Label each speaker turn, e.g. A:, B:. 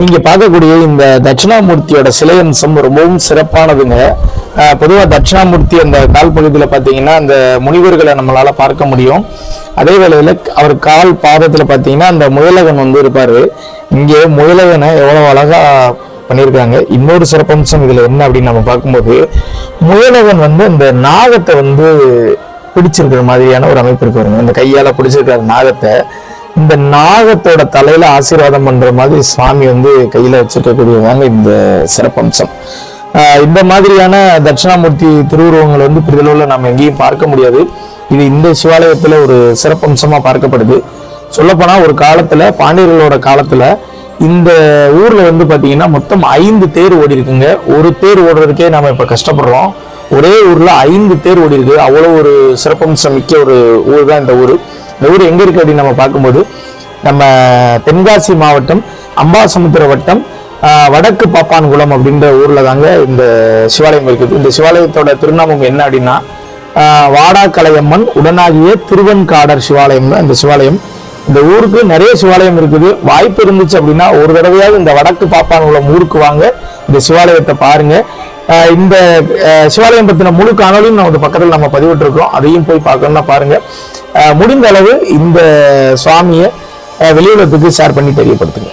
A: நீங்க பார்க்கக்கூடிய இந்த தட்சிணாமூர்த்தியோட சிலை அம்சம் ரொம்பவும் சிறப்பானதுங்க. பொதுவாக தட்சிணாமூர்த்தி அந்த கால் பகுதியில் பார்த்தீங்கன்னா அந்த முனிவர்களை நம்மளால பார்க்க முடியும். அதே வேளையில் அவர் கால் பாதத்தில் பார்த்தீங்கன்னா அந்த முயலகன் இருப்பாரு. இங்கே முயலகனை எவ்வளவு அழகா பண்ணியிருக்காங்க. இன்னொரு சிறப்பம்சம் இதுல என்ன அப்படின்னு நம்ம பார்க்கும்போது, முயலகன் அந்த நாகத்தை பிடிச்சிருக்கிற மாதிரியான ஒரு அமைப்பு இருக்கு வருங்க. இந்த கையால பிடிச்சிருக்கிற நாகத்தை இந்த நாகத்தோட தலையில ஆசீர்வாதம் பண்ற மாதிரி சுவாமி கையில வச்சிருக்கக்கூடியதாங்க இந்த சிறப்பம்சம். இந்த மாதிரியான தட்சிணாமூர்த்தி திருவுருவங்கள் பெரிதளவுல நம்ம எங்கேயும் பார்க்க முடியாது. இது இந்த சிவாலயத்துல ஒரு சிறப்பம்சமா பார்க்கப்படுது. சொல்லப்போனா ஒரு காலத்துல பாண்டியர்களோட காலத்துல இந்த ஊர்ல பாத்தீங்கன்னா மொத்தம் 5 தேர் ஓடி இருக்குங்க. ஒரு தேர் ஓடுறதுக்கே நாம இப்ப கஷ்டப்படுறோம். ஒரே ஊர்ல 5 தேர் ஓடி இருக்கு. அவ்வளவு ஒரு சிறப்பம்சம் மிக்க ஒரு ஊர் தான் இந்த ஊர். இந்த ஊர் எங்க இருக்கு அப்படின்னு நம்ம பார்க்கும்போது, நம்ம தென்காசி மாவட்டம் அம்பாசமுத்திர வட்டம் வடக்கு பாப்பான்குளம் அப்படின்ற ஊர்ல தாங்க இந்த சிவாலயம் இருக்குது. இந்த சிவாலயத்தோட திருநாமம் என்ன அப்படின்னா வாடாக்கலையம்மன் உடனாகிய திருவன்காடர் சிவாலயம் தான் இந்த சிவாலயம். இந்த ஊருக்கு நிறைய சிவாலயம் இருக்குது. வாய்ப்பு இருந்துச்சு அப்படின்னா ஒரு தடவையாவது இந்த வடக்கு பாப்பான்குளம் ஊருக்கு வாங்க, இந்த சிவாலயத்தை பாருங்க. இந்த சிவாலயம் பத்தின முழு காணொலியும் நம்ம பக்கத்தில் நம்ம பதிவிட்டு இருக்கோம். அதையும் போய் பார்க்கணும்னா பாருங்க. முடிந்த அளவு இந்த சுவாமியை வெளியுலகத்துக்கு ஷேர் பண்ணி தெரியப்படுத்துங்க.